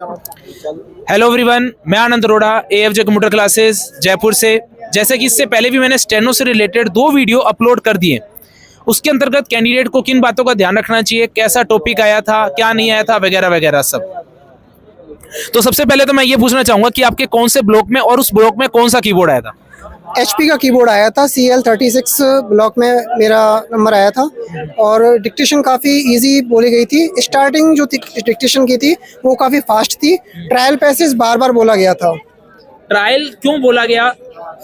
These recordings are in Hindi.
हेलो एवरीवन, मैं आनंद अरोड़ा, एएफजे कंप्यूटर क्लासेस जयपुर से। जैसे कि इससे पहले भी मैंने स्टेनो से रिलेटेड 2 वीडियो अपलोड कर दिए। उसके अंतर्गत कैंडिडेट को किन बातों का ध्यान रखना चाहिए, कैसा टॉपिक आया था, क्या नहीं आया था, वगैरह वगैरह सब। तो सबसे पहले तो मैं ये पूछना चाहूंगा कि आपके कौन से ब्लॉक में और उस ब्लॉक में कौन सा कीबोर्ड आया था। HP का कीबोर्ड आया था। CL36 ब्लॉक में मेरा नंबर आया था और डिक्टेशन काफ़ी इजी बोली गई थी। स्टार्टिंग जो डिक्टेशन की थी वो काफ़ी फास्ट थी। ट्रायल पैसेज बार बार बोला गया था। ट्रायल क्यों बोला गया,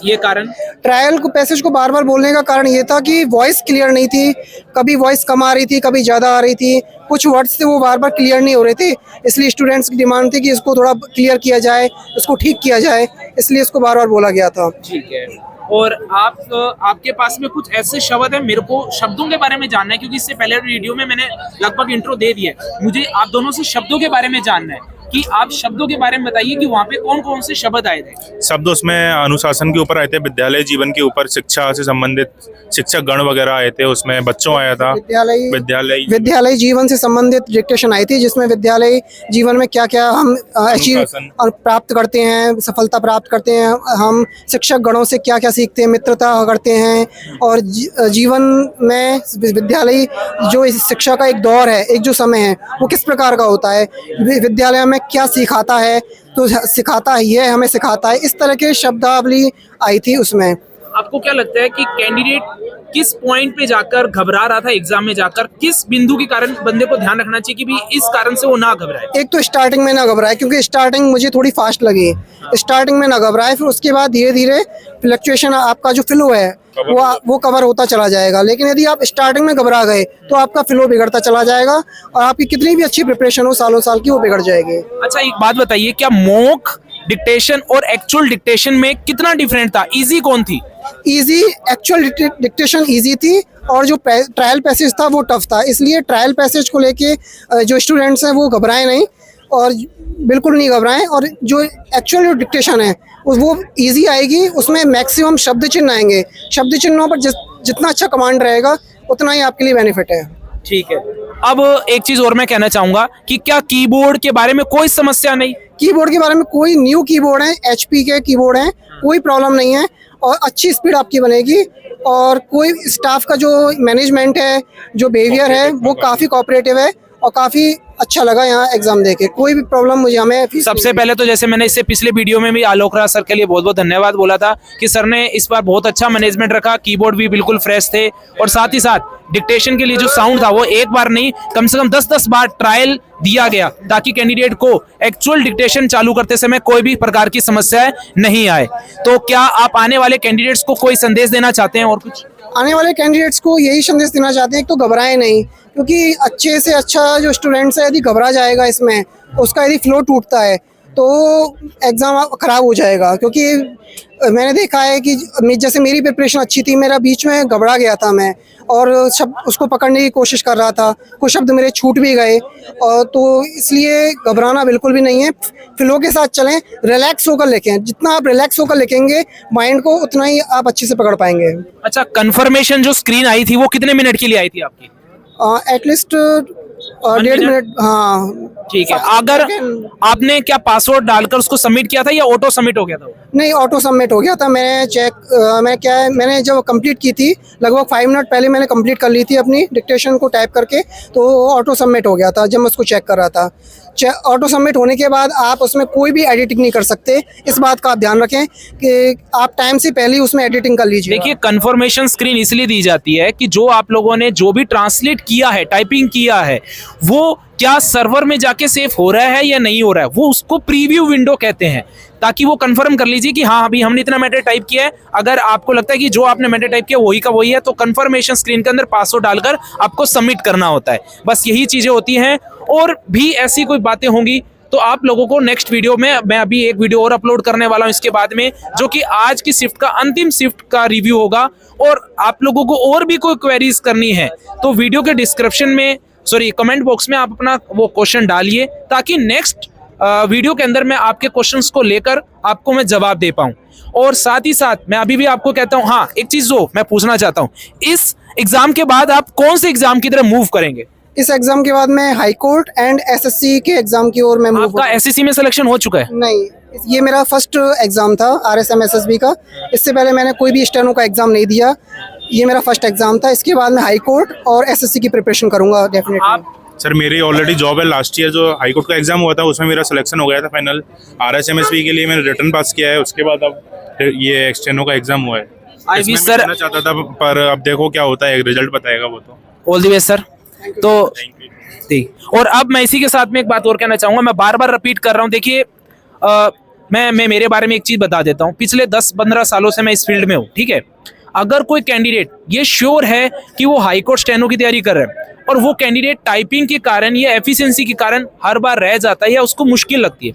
ये कारण? ट्रायल को पैसेज को बार बार बोलने का कारण ये था कि वॉइस क्लियर नहीं थी। कभी वॉइस कम आ रही थी, कभी ज़्यादा आ रही थी। कुछ वर्ड्स थे वो बार बार क्लियर नहीं हो रहे थे, इसलिए स्टूडेंट्स की डिमांड थी कि इसको थोड़ा क्लियर किया जाए, इसको ठीक किया जाए, इसलिए इसको बार बार बोला गया था। ठीक है। और आपके पास में कुछ ऐसे शब्द है, मेरे को शब्दों के बारे में जानना है, क्योंकि इससे पहले वीडियो में मैंने लगभग इंट्रो दे दिया है। मुझे आप दोनों से शब्दों के बारे में जानना है कि आप शब्दों के बारे में बताइए कि वहाँ पे कौन कौन से शब्द आए थे। शब्द उसमें अनुशासन के ऊपर आए थे, विद्यालय जीवन के ऊपर, शिक्षा से संबंधित शिक्षक गण वगैरह आए थे, उसमें बच्चों आया था। विद्यालय जीवन से संबंधित डिक्टेशन आई थी, जिसमें विद्यालय जीवन में क्या क्या हम अचीव और प्राप्त करते हैं, सफलता प्राप्त करते हैं, हम शिक्षक गणों से क्या क्या सीखते हैं, मित्रता करते हैं, और जीवन में विद्यालय जो इस शिक्षा का एक दौर है, एक जो समय है वो किस प्रकार का होता है, विद्यालय में क्या सिखाता है, तो सिखाता है ये हमें सिखाता है। इस तरह के शब्दावली आई थी उसमें। आपको क्या लगता है कि कैंडिडेट किस पॉइंट पे जाकर घबरा रहा था एग्जाम में जाकर, किस बिंदु के कारण बंदे को ध्यान रखना चाहिए कि भी इस कारण से वो ना घबराए? एक तो स्टार्टिंग में ना घबराए, क्योंकि स्टार्टिंग मुझे थोड़ी फास्ट लगी। स्टार्टिंग में ना घबराए, फिर उसके बाद धीरे धीरे फ्लक्चुएशन, आपका जो फ्लो है वो कवर होता चला जाएगा। लेकिन यदि आप स्टार्टिंग में घबरा गए तो आपका फ्लो बिगड़ता चला जाएगा और आपकी कितनी भी अच्छी प्रिपरेशन हो सालों साल की, वो बिगड़ जाएगी। अच्छा, एक बात बताइए, क्या मॉक डिक्टेशन और एक्चुअल डिक्टेशन में कितना डिफरेंट था? इजी कौन थी? इजी, एक्चुअल डिक्टेशन इजी थी और जो ट्रायल पैसेज था वो टफ था। इसलिए ट्रायल पैसेज को लेके जो स्टूडेंट्स हैं वो घबराएं नहीं, और बिल्कुल नहीं घबराएं। और जो एक्चुअल डिक्टेशन है वो इजी आएगी, उसमें मैक्सिमम शब्द चिन्ह आएंगे। शब्द चिन्हों पर जितना अच्छा कमांड रहेगा उतना ही आपके लिए बेनिफिट है। ठीक है। अब एक चीज और मैं कहना चाहूंगा कि क्या कीबोर्ड के बारे में कोई समस्या नहीं? कीबोर्ड के बारे में कोई न्यू कीबोर्ड है, HP के कीबोर्ड हैं, कोई प्रॉब्लम नहीं है और अच्छी स्पीड आपकी बनेगी। और कोई स्टाफ का जो मैनेजमेंट है, जो बिहेवियर है, वो काफ़ी कोऑपरेटिव है और काफ़ी अच्छा लगा यहाँ एग्जाम देके। कोई भी प्रॉब्लम मुझे हमें सबसे पहले तो जैसे मैंने इससे पिछले वीडियो में भी आलोक राज सर के लिए बहुत बहुत धन्यवाद बोला था कि सर ने इस बार बहुत अच्छा मैनेजमेंट रखा, कीबोर्ड भी बिल्कुल फ्रेश थे, और साथ ही साथ डिक्टेशन के लिए जो साउंड था वो एक बार नहीं, कम से कम 10-10 बार ट्रायल दिया गया, ताकि कैंडिडेट को एक्चुअल डिक्टेशन चालू करते समय कोई भी प्रकार की समस्या नहीं आए। तो क्या आप आने वाले कैंडिडेट्स को कोई संदेश देना चाहते हैं? और कुछ आने वाले कैंडिडेट्स को यही संदेश देना चाहते हैं कि तो घबराएं नहीं, क्योंकि अच्छे से अच्छा जो स्टूडेंट्स है यदि घबरा जाएगा इसमें, उसका यदि फ्लो टूटता है तो एग्ज़ाम ख़राब हो जाएगा। क्योंकि मैंने देखा है कि जैसे मेरी प्रिपरेशन अच्छी थी, मेरा बीच में घबरा गया था मैं, और उसको पकड़ने की कोशिश कर रहा था, कुछ शब्द मेरे छूट भी गए, और तो इसलिए घबराना बिल्कुल भी नहीं है। फ्लो के साथ चलें, रिलैक्स होकर लिखें। जितना आप रिलैक्स होकर लिखेंगे माइंड को, उतना ही आप अच्छे से पकड़ पाएंगे। अच्छा, कंफर्मेशन जो स्क्रीन आई थी वो कितने मिनट के लिए आई थी आपकी? At least 1.5 minute. हाँ, ठीक है। अगर आपने क्या पासवर्ड डालकर उसको सबमिट किया था या ऑटो सबमिट हो गया था? नहीं, ऑटो सबमिट हो गया था। मैंने जब कंप्लीट की थी, लगभग 5 मिनट पहले मैंने कंप्लीट कर ली थी अपनी डिक्टेशन को टाइप करके, तो ऑटो सबमिट हो गया था जब मैं उसको चेक कर रहा था। ऑटो सबमिट होने के बाद आप उसमें कोई भी एडिटिंग नहीं कर सकते। इस बात का आप ध्यान रखें कि आप टाइम से पहले उसमें एडिटिंग कर लीजिए। देखिए, कंफर्मेशन स्क्रीन इसलिए दी जाती है कि जो आप लोगों ने जो भी ट्रांसलेट किया है, टाइपिंग किया है, वो क्या सर्वर में जाके सेव हो रहा है या नहीं हो रहा है, वो उसको प्रीव्यू विंडो कहते हैं, ताकि वो कंफर्म कर लीजिए कि हाँ अभी हमने इतना मैटर टाइप किया है। अगर आपको लगता है कि जो आपने मैटर टाइप किया वही का वही है, तो कंफर्मेशन स्क्रीन के अंदर पासवर्ड डालकर आपको सबमिट करना होता है। बस यही चीजें होती हैं, और भी ऐसी कोई बातें होंगी तो आप लोगों को नेक्स्ट वीडियो में, मैं अभी एक वीडियो और अपलोड करने वाला हूं इसके बाद में, जो कि आज की शिफ्ट का अंतिम शिफ्ट का रिव्यू होगा। और आप लोगों को और भी कोई क्वेरीज करनी है तो वीडियो के डिस्क्रिप्शन में, कमेंट बॉक्स में आप अपना वो क्वेश्चन डालिए, ताकि नेक्स्ट वीडियो के अंदर मैं आपके क्वेश्चंस को लेकर आपको मैं जवाब दे पाऊं। और साथ ही साथ मैं अभी भी आपको कहता हूं, हाँ एक चीज जो मैं पूछना चाहता हूं, इस एग्जाम के बाद आप कौन से एग्जाम की तरफ मूव करेंगे? इस एग्जाम के बाद मैं हाई कोर्ट एंड एसएससी के एग्जाम की ओर मैं मूव आपका एसएससी में सिलेक्शन हो चुका है? नहीं, ये मेरा फर्स्ट एग्जाम था RSM-SSB का। इससे पहले मैंने कोई भी स्टेनो का एग्जाम नहीं दिया, ये मेरा फर्स्ट एग्जाम था। इसके बाद मैं हाई कोर्ट और एसएससी की प्रिपरेशन करूंगा डेफिनेटली। सर मेरी ऑलरेडी जॉब है। लास्ट ईयर जो हाई कोर्ट का एग्जाम हुआ था उसमें मेरा सिलेक्शन हो गया था फाइनल। RSM-SSB के लिए मैंने रिटर्न पास किया है, उसके बाद अब ये एक्सटेनो का एग्जाम हुआ है। आई विश इसमें सर, मैं देना चाहता था पर अब देखो क्या होता है, रिजल्ट बताएगा वो तो। All the best sir. तो ठीक, और अब मैं इसी के साथ में एक बात और कहना चाहूंगा, मैं बार बार रिपीट कर रहा हूँ। देखिए मैं मेरे बारे में एक चीज बता देता हूँ। पिछले 10-15 सालों से मैं इस फील्ड में हूँ, ठीक है। अगर कोई कैंडिडेट ये श्योर है कि वो हाई कोर्ट स्टेनो की तैयारी कर रहे हैं और वो कैंडिडेट टाइपिंग के कारण या एफिशिएंसी के कारण हर बार रह जाता है या उसको मुश्किल लगती है,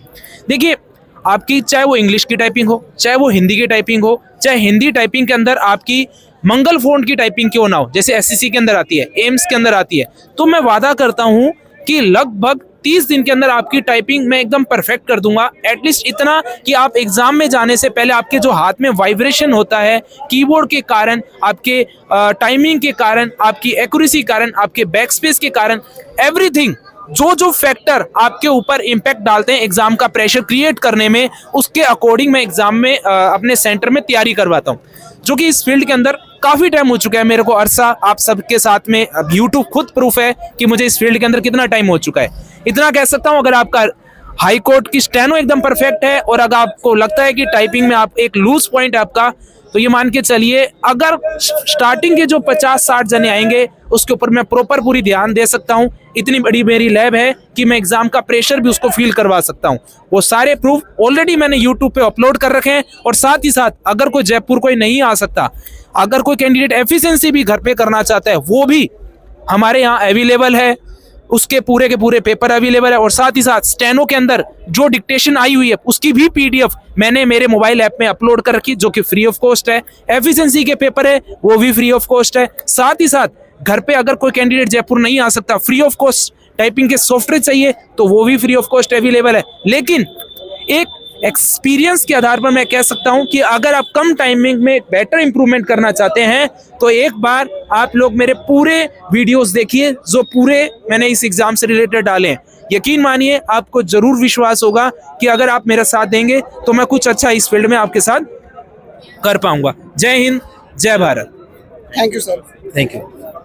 देखिए आपकी चाहे वो इंग्लिश की टाइपिंग हो, चाहे वो हिंदी की टाइपिंग हो, चाहे हिंदी टाइपिंग के अंदर आपकी मंगल फोंट की टाइपिंग क्यों ना हो, जैसे एससीसी के अंदर आती है, एम्स के अंदर आती है, तो मैं वादा करता हूं कि लगभग 30 दिन के अंदर आपकी टाइपिंग मैं एकदम परफेक्ट कर दूंगा। एटलीस्ट इतना कि आप एग्जाम में जाने से पहले आपके जो हाथ में वाइब्रेशन होता है कीबोर्ड के कारण, आपके टाइमिंग के कारण, आपकी एक्यूरेसी कारण, आपके बैक स्पेस के कारण, एवरीथिंग जो जो फैक्टर आपके ऊपर इम्पैक्ट डालते हैं एग्जाम का प्रेशर क्रिएट करने में, उसके अकॉर्डिंग मैं एग्जाम में अपने सेंटर में तैयारी करवाता हूँ। जो कि इस फील्ड के अंदर काफी टाइम हो चुका है मेरे को, अरसा आप सबके साथ में। अब यूट्यूब खुद प्रूफ है कि मुझे इस फील्ड के अंदर कितना टाइम हो चुका है। इतना कह सकता हूँ, अगर आपका हाई कोर्ट की स्टेनो एकदम परफेक्ट है और अगर आपको लगता है कि टाइपिंग में आप एक लूज पॉइंट है आपका, तो ये मान के चलिए अगर स्टार्टिंग के जो 50-60 जने आएंगे उसके ऊपर मैं प्रॉपर पूरी ध्यान दे सकता हूँ। इतनी बड़ी मेरी लैब है कि मैं एग्जाम का प्रेशर भी उसको फील करवा सकता हूँ। वो सारे प्रूफ ऑलरेडी मैंने यूट्यूब पे अपलोड कर रखे हैं। और साथ ही साथ अगर कोई जयपुर कोई नहीं आ सकता, अगर कोई कैंडिडेट एफिशिएंसी भी घर पे करना चाहता है, वो भी हमारे यहाँ अवेलेबल है। उसके पूरे के पूरे पेपर अवेलेबल है और साथ ही साथ स्टेनो के अंदर जो डिक्टेशन आई हुई है उसकी भी पीडीएफ मैंने मेरे मोबाइल ऐप में अपलोड कर रखी, जो कि फ्री ऑफ कॉस्ट है। एफिशिएंसी के पेपर है वो भी फ्री ऑफ कॉस्ट है। साथ ही साथ घर पे अगर कोई कैंडिडेट जयपुर नहीं आ सकता, फ्री ऑफ कॉस्ट टाइपिंग के सॉफ्टवेयर चाहिए तो वो भी फ्री ऑफ कॉस्ट अवेलेबल है। लेकिन एक एक्सपीरियंस के आधार पर मैं कह सकता हूं कि अगर आप कम टाइमिंग में बेटर इंप्रूवमेंट करना चाहते हैं तो एक बार आप लोग मेरे पूरे वीडियोस देखिए जो पूरे मैंने इस एग्जाम से रिलेटेड डाले हैं। यकीन मानिए आपको जरूर विश्वास होगा कि अगर आप मेरा साथ देंगे तो मैं कुछ अच्छा इस फील्ड में आपके साथ कर पाऊंगा। जय हिंद, जय Bharat. Thank you sir. Thank you.